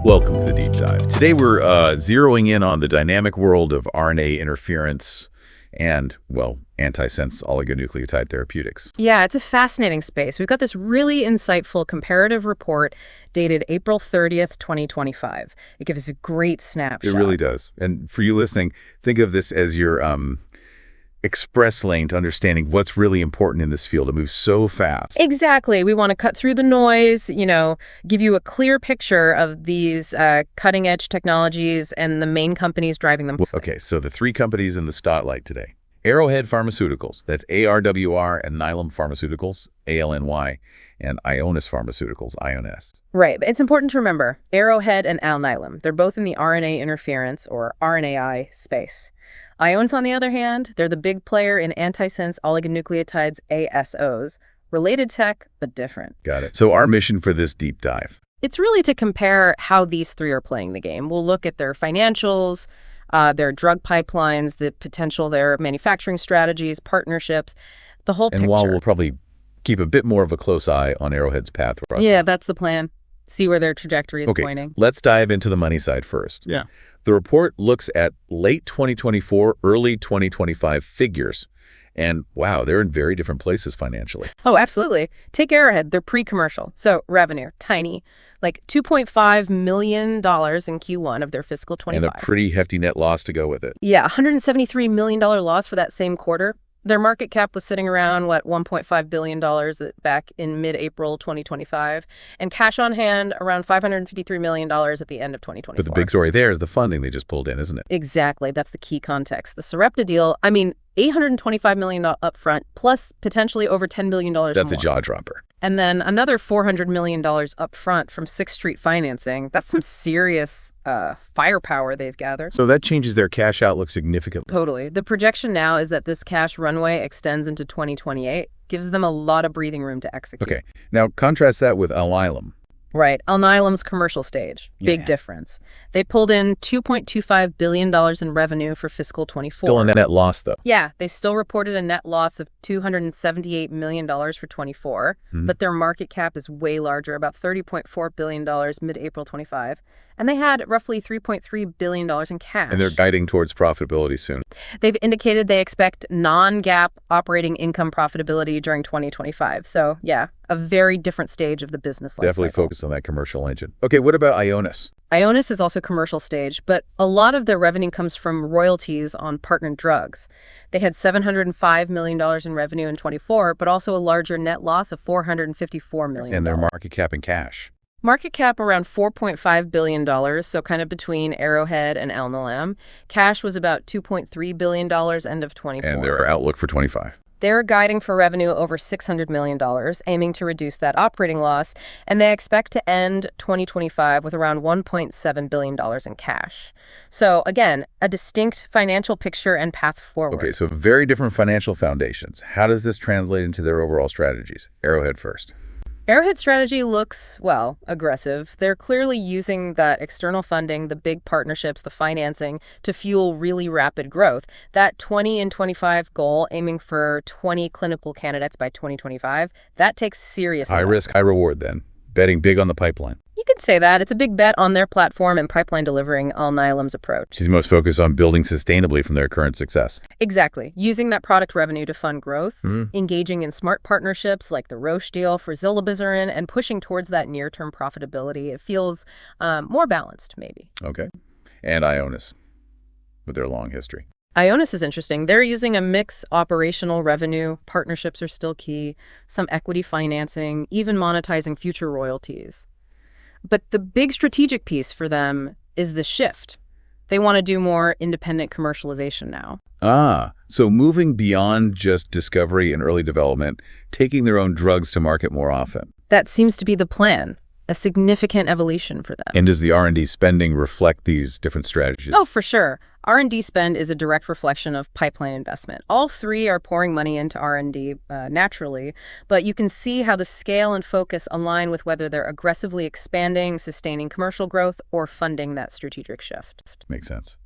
Welcome to the Deep Dive. Today we're zeroing in on the dynamic world of RNA interference and, well, antisense oligonucleotide therapeutics. Yeah, it's a fascinating space. We've got this really insightful comparative report dated April 30th, 2025. It gives us a great snapshot. It really does. And for you listening, think of this as your express lane to understanding what's really important in this field. It moves so fast. Exactly. We want to cut through the noise, give you a clear picture of these cutting-edge technologies and the main companies driving them. Okay, so the three companies in the spotlight today. Arrowhead Pharmaceuticals, that's ARWR, and Alnylam Pharmaceuticals, ALNY, and Ionis Pharmaceuticals, Ionis. Right. It's important to remember, Arrowhead and Alnylam, they're both in the RNA interference, or RNAi, space. Ionis, on the other hand, they're the big player in antisense oligonucleotides, ASOs. Related tech, but different. Got it. So our mission for this deep dive? It's really to compare how these three are playing the game. We'll look at their financials, their drug pipelines, the potential, their manufacturing strategies, partnerships, the whole picture. And while we'll probably keep a bit more of a close eye on Arrowhead's path. Yeah, that's the plan. See where their trajectory is pointing. Let's dive into the money side first. Yeah. The report looks at late 2024, early 2025 figures. And wow, they're in very different places financially. Oh, absolutely. Take Arrowhead. They're pre-commercial. So revenue, tiny, like $2.5 million in Q1 of their fiscal 25. And a pretty hefty net loss to go with it. Yeah, $173 million loss for that same quarter. Their market cap was sitting around, $1.5 billion back in mid-April 2025, and cash on hand around $553 million at the end of 2024. But the big story there is the funding they just pulled in, isn't it? Exactly. That's the key context. The Sarepta deal, $825 million upfront, plus potentially over $10 billion more. That's a jaw dropper. And then another $400 million upfront from Sixth Street financing. That's some serious firepower they've gathered. So that changes their cash outlook significantly. Totally. The projection now is that this cash runway extends into 2028, gives them a lot of breathing room to execute. Okay. Now contrast that with Alnylam. Right. Alnylam's commercial stage. Big difference. They pulled in $2.25 billion in revenue for fiscal 24. Still a net loss, though. Yeah. They still reported a net loss of $278 million for 24, but their market cap is way larger, about $30.4 billion mid-April 25. And they had roughly $3.3 billion in cash. And they're guiding towards profitability soon. They've indicated they expect non-GAAP operating income profitability during 2025. So, yeah, a very different stage of the business life Definitely cycle. focused on that commercial engine. Okay, what about Ionis? Ionis is also commercial stage, but a lot of their revenue comes from royalties on partnered drugs. They had $705 million in revenue in 24, but also a larger net loss of $454 million. And their market cap and cash. Market cap around $4.5 billion, so kind of between Arrowhead and Alnylam. Cash was about $2.3 billion end of 24. And their outlook for 25. They're guiding for revenue over $600 million, aiming to reduce that operating loss, and they expect to end 2025 with around $1.7 billion in cash. So again, a distinct financial picture and path forward. Okay, so very different financial foundations. How does this translate into their overall strategies? Arrowhead first. Arrowhead's strategy looks, aggressive. They're clearly using that external funding, the big partnerships, the financing, to fuel really rapid growth. That 20 and 25 goal, aiming for 20 clinical candidates by 2025, that takes serious High risk, high reward then. Betting big on the pipeline. You could say that. It's a big bet on their platform and pipeline delivering Alnylam's approach. She's most focused on building sustainably from their current success. Exactly. Using that product revenue to fund growth, engaging in smart partnerships like the Roche deal for zilebesiran, and pushing towards that near-term profitability. It feels more balanced, maybe. Okay. And Ionis, with their long history. Ionis is interesting. They're using a mix operational revenue. Partnerships are still key. Some equity financing, even monetizing future royalties. But the big strategic piece for them is the shift. They want to do more independent commercialization now. So moving beyond just discovery and early development, taking their own drugs to market more often. That seems to be the plan. a significant evolution for them. And does the R&D spending reflect these different strategies? Oh, for sure. R&D spend is a direct reflection of pipeline investment. All three are pouring money into R&D naturally, but you can see how the scale and focus align with whether they're aggressively expanding, sustaining commercial growth, or funding that strategic shift. Makes sense.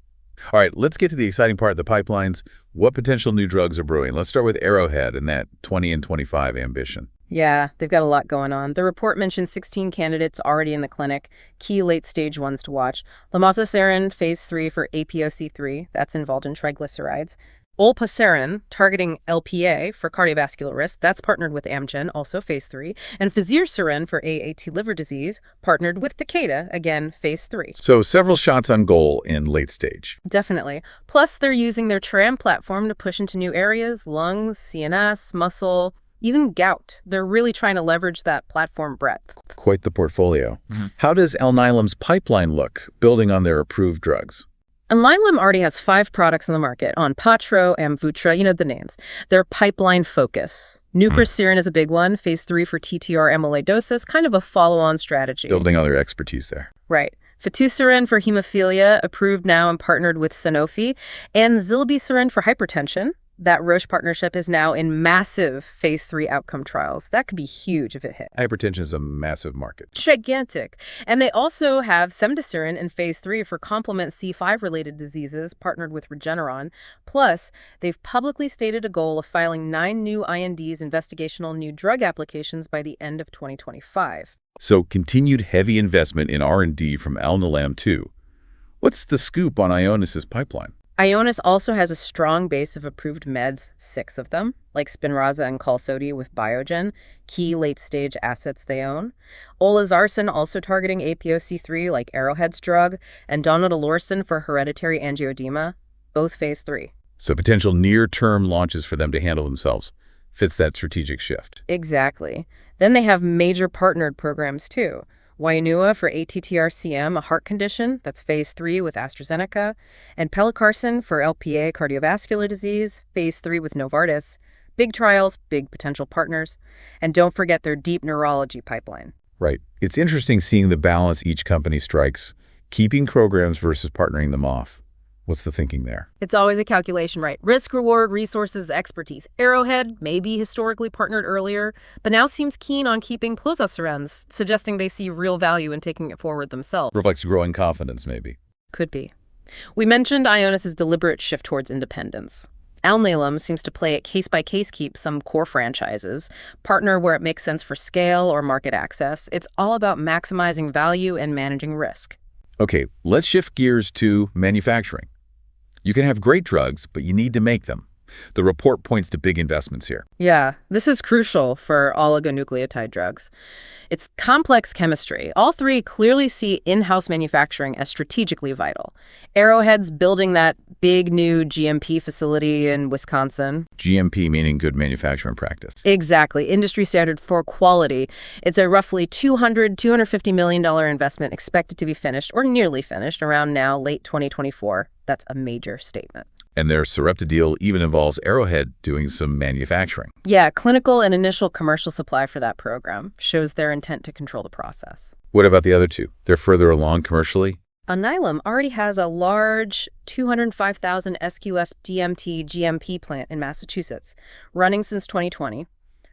All right, let's get to the exciting part, the pipelines. What potential new drugs are brewing? Let's start with Arrowhead and that 20 and 25 ambition. Yeah, they've got a lot going on. The report mentions 16 candidates already in the clinic, key late-stage ones to watch. Lomacicillin, phase 3 for APOC3, that's involved in triglycerides. Olpasiran, targeting LPA for cardiovascular risk, that's partnered with Amgen, also phase 3. And fazirsiran for AAT liver disease, partnered with Takeda, again, phase 3. So several shots on goal in late stage. Definitely. Plus, they're using their TRAM platform to push into new areas, lungs, CNS, muscle, even gout. They're really trying to leverage that platform breadth. Quite the portfolio. How does Alnylam's pipeline look, building on their approved drugs? Alnylam already has 5 products on the market, Onpattro, Amvuttra, you know the names. Their pipeline focus. Nucresiran is a big one, phase 3 for TTR amyloidosis, kind of a follow-on strategy. Building on their expertise there. Right. Fitusiran for hemophilia, approved now and partnered with Sanofi, and zilebesiran for hypertension. That Roche partnership is now in massive phase 3 outcome trials. That could be huge if it hits. Hypertension is a massive market. Gigantic. And they also have cemdisiran in phase 3 for complement C5-related diseases, partnered with Regeneron. Plus, they've publicly stated a goal of filing 9 new INDs, investigational new drug applications, by the end of 2025. So continued heavy investment in R&D from Alnylam too. What's the scoop on Ionis's pipeline? Ionis also has a strong base of approved meds, 6 of them, like Spinraza and Qalsody with Biogen, key late-stage assets they own. Olezarsen also targeting APOC3 like Arrowhead's drug, and donidalorsen for hereditary angioedema, both phase 3. So potential near-term launches for them to handle themselves. Fits that strategic shift. Exactly. Then they have major partnered programs too. Wainua for ATTR-CM, a heart condition, that's phase 3 with AstraZeneca, and pelacarsen for LPA cardiovascular disease, phase 3 with Novartis. Big trials, big potential partners. And don't forget their deep neurology pipeline. Right. It's interesting seeing the balance each company strikes, keeping programs versus partnering them off. What's the thinking there? It's always a calculation, right? Risk, reward, resources, expertise. Arrowhead, maybe historically partnered earlier, but now seems keen on keeping plozasiran, suggesting they see real value in taking it forward themselves. Reflects growing confidence, maybe. Could be. We mentioned Ionis's deliberate shift towards independence. Alnylam seems to play it case-by-case keep some core franchises, partner where it makes sense for scale or market access. It's all about maximizing value and managing risk. Okay, let's shift gears to manufacturing. You can have great drugs, but you need to make them. The report points to big investments here. Yeah, this is crucial for oligonucleotide drugs. It's complex chemistry. All three clearly see in-house manufacturing as strategically vital. Arrowhead's building that big new GMP facility in Wisconsin. GMP meaning good manufacturing practice. Exactly, industry standard for quality. It's a roughly $250 million investment expected to be finished or nearly finished around now, late 2024. That's a major statement. And their Sarepta deal even involves Arrowhead doing some manufacturing. Yeah, clinical and initial commercial supply for that program shows their intent to control the process. What about the other two? They're further along commercially? Alnylam already has a large 205,000 SQF DMT GMP plant in Massachusetts, running since 2020,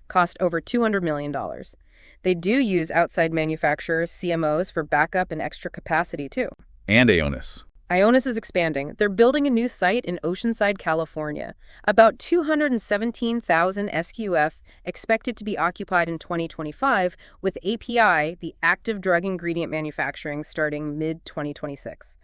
cost over $200 million. They do use outside manufacturers, CMOs, for backup and extra capacity too. And Ionis. Ionis is expanding. They're building a new site in Oceanside, California. About 217,000 SQF expected to be occupied in 2025, with API, the active drug ingredient manufacturing, starting mid-2026.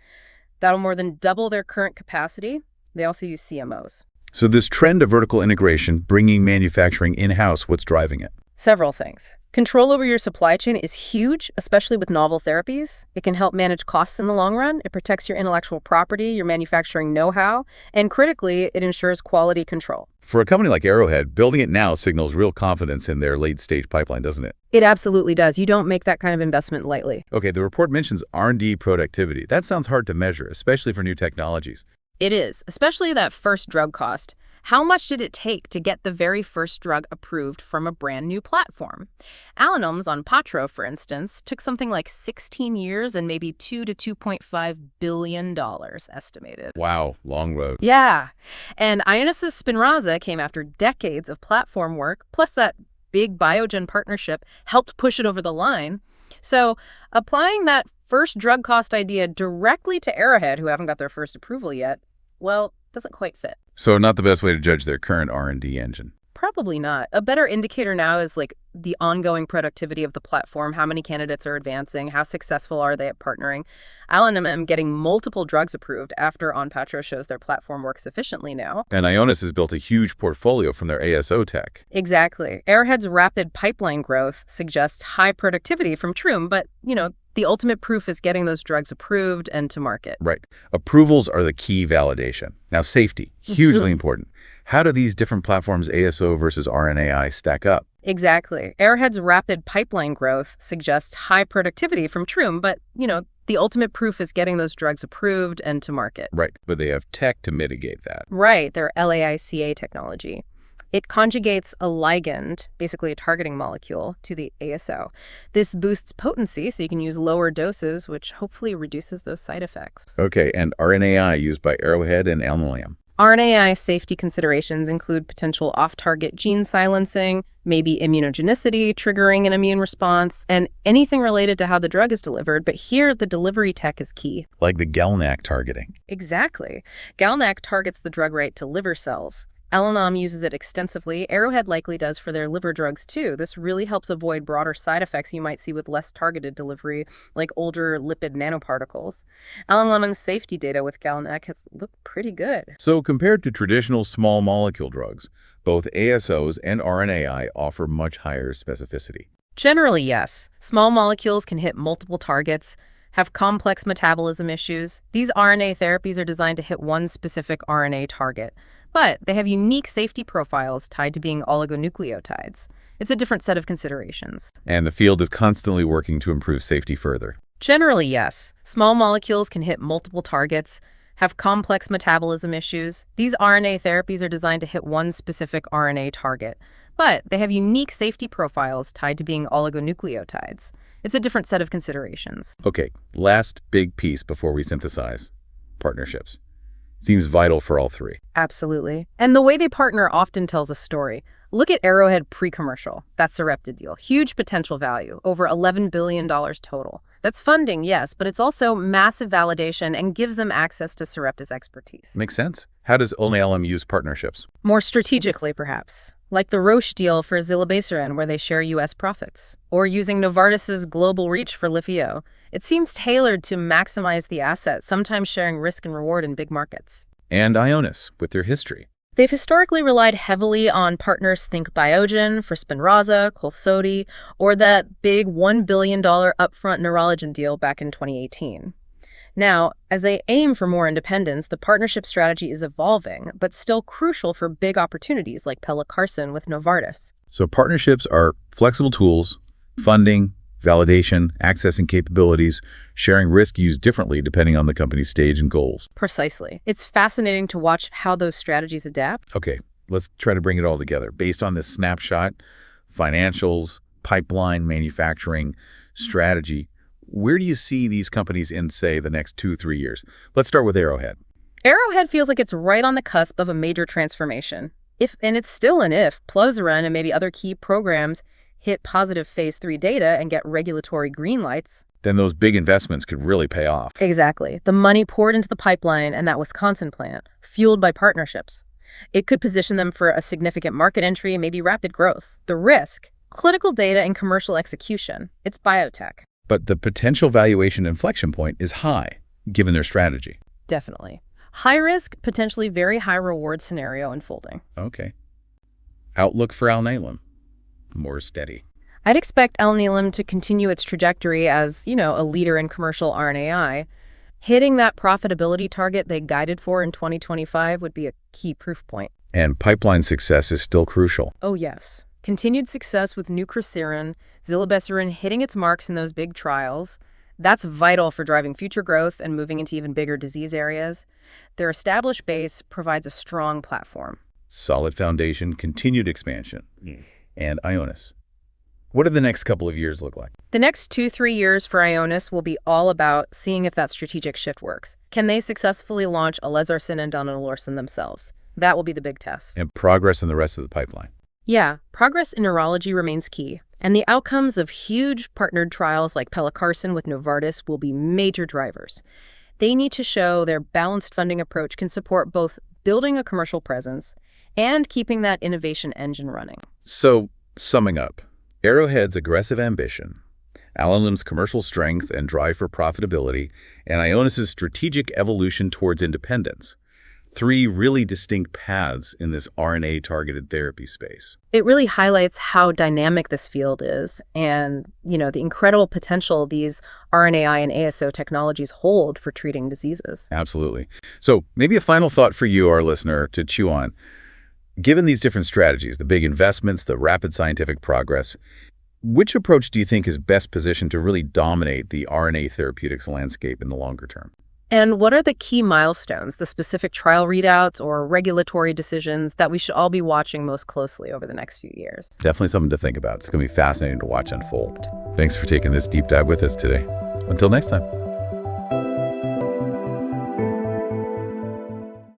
That'll more than double their current capacity. They also use CMOs. So this trend of vertical integration, bringing manufacturing in-house, what's driving it? Several things. Control over your supply chain is huge, especially with novel therapies. It can help manage costs in the long run. It protects your intellectual property, your manufacturing know-how, and critically, it ensures quality control. For a company like Arrowhead, building it now signals real confidence in their late-stage pipeline, doesn't it? It absolutely does. You don't make that kind of investment lightly. Okay, the report mentions R&D productivity. That sounds hard to measure, especially for new technologies. It is, especially that first drug cost. how much did it take to get the very first drug approved from a brand new platform? Alnylam's Onpattro, for instance, took something like 16 years and maybe $2 to $2.5 billion estimated. Wow, long road. Yeah. And Ionis's Spinraza came after decades of platform work, plus that big Biogen partnership helped push it over the line. So applying that first drug cost idea directly to Arrowhead, who haven't got their first approval yet, well, doesn't quite fit. So not the best way to judge their current R&D engine. Probably not. A better indicator now is like the ongoing productivity of the platform, how many candidates are advancing, how successful are they at partnering. Alnylam getting multiple drugs approved after Onpattro shows their platform works efficiently now. And Ionis has built a huge portfolio from their ASO tech. Exactly. Arrowhead's rapid pipeline growth suggests high productivity from Troom, but, the ultimate proof is getting those drugs approved and to market. Right. Approvals are the key validation. Now, safety, hugely important. How do these different platforms, ASO versus RNAi, stack up? Exactly. Arrowhead's rapid pipeline growth suggests high productivity from Troom, but, the ultimate proof is getting those drugs approved and to market. Right. But they have tech to mitigate that. Right. Their LAICA technology. It conjugates a ligand, basically a targeting molecule, to the ASO. This boosts potency, so you can use lower doses, which hopefully reduces those side effects. Okay, and RNAi used by Arrowhead and Alnylam. RNAi safety considerations include potential off-target gene silencing, maybe immunogenicity triggering an immune response, and anything related to how the drug is delivered. But here, the delivery tech is key. Like the GalNAc targeting. Exactly. GalNAc targets the drug right to liver cells. Alnylam uses it extensively. Arrowhead likely does for their liver drugs, too. This really helps avoid broader side effects you might see with less targeted delivery, like older lipid nanoparticles. Alnylam's safety data with GalNAc has looked pretty good. So compared to traditional small molecule drugs, both ASOs and RNAi offer much higher specificity. Generally, yes. Small molecules can hit multiple targets, have complex metabolism issues. These RNA therapies are designed to hit one specific RNA target. But they have unique safety profiles tied to being oligonucleotides. It's a different set of considerations. And the field is constantly working to improve safety further. Generally, yes. Small molecules can hit multiple targets, have complex metabolism issues. These RNA therapies are designed to hit one specific RNA target. But they have unique safety profiles tied to being oligonucleotides. It's a different set of considerations. Okay, last big piece before we synthesize. Partnerships. Seems vital for all three. Absolutely. And the way they partner often tells a story. Look at Arrowhead pre-commercial. That Sarepta deal. Huge potential value, over $11 billion total. That's funding, yes, but it's also massive validation and gives them access to Sarepta's expertise. Makes sense. How does Alnylam use partnerships? More strategically, perhaps. Like the Roche deal for zilebesiran, where they share U.S. profits. Or using Novartis's global reach for Lifio. It seems tailored to maximize the asset, sometimes sharing risk and reward in big markets. And Ionis, with their history. They've historically relied heavily on partners, think Biogen for Spinraza, Qalsody, or that big $1 billion upfront Neurologen deal back in 2018. Now, as they aim for more independence, the partnership strategy is evolving, but still crucial for big opportunities like pelacarsen with Novartis. So partnerships are flexible tools, funding, validation, accessing capabilities, sharing risk used differently depending on the company's stage and goals. Precisely. It's fascinating to watch how those strategies adapt. Okay, let's try to bring it all together. Based on this snapshot, financials, pipeline, manufacturing, strategy, where do you see these companies in, say, the next 2-3 years? Let's start with Arrowhead. Arrowhead feels like it's right on the cusp of a major transformation. And it's still an if, Plozasiran and maybe other key programs hit positive phase 3 data and get regulatory green lights. Then those big investments could really pay off. Exactly. The money poured into the pipeline and that Wisconsin plant, fueled by partnerships. It could position them for a significant market entry and maybe rapid growth. The risk, clinical data and commercial execution. It's biotech. But the potential valuation inflection point is high, given their strategy. Definitely. High risk, potentially very high reward scenario unfolding. Okay. Outlook for Alnylam. More steady. I'd expect Alnylam to continue its trajectory as, a leader in commercial RNAi. Hitting that profitability target they guided for in 2025 would be a key proof point. And pipeline success is still crucial. Oh, yes. Continued success with nucresiran, zilebesiran hitting its marks in those big trials. That's vital for driving future growth and moving into even bigger disease areas. Their established base provides a strong platform. solid foundation, continued expansion. And Ionis. What do the next couple of years look like? The next 2-3 years for Ionis will be all about seeing if that strategic shift works. Can they successfully launch olezarsen and donidalorsen themselves? That will be the big test. And progress in the rest of the pipeline. Yeah, progress in neurology remains key, and the outcomes of huge partnered trials like pelacarsen with Novartis will be major drivers. They need to show their balanced funding approach can support both building a commercial presence and keeping that innovation engine running. So, summing up, Arrowhead's aggressive ambition, Alnylam's commercial strength and drive for profitability, and Ionis's strategic evolution towards independence. 3 really distinct paths in this RNA-targeted therapy space. It really highlights how dynamic this field is and, the incredible potential these RNAi and ASO technologies hold for treating diseases. Absolutely. So maybe a final thought for you, our listener, to chew on. Given these different strategies, the big investments, the rapid scientific progress, which approach do you think is best positioned to really dominate the RNA therapeutics landscape in the longer term? And what are the key milestones, the specific trial readouts or regulatory decisions that we should all be watching most closely over the next few years? Definitely something to think about. It's going to be fascinating to watch unfold. Thanks for taking this deep dive with us today. Until next time.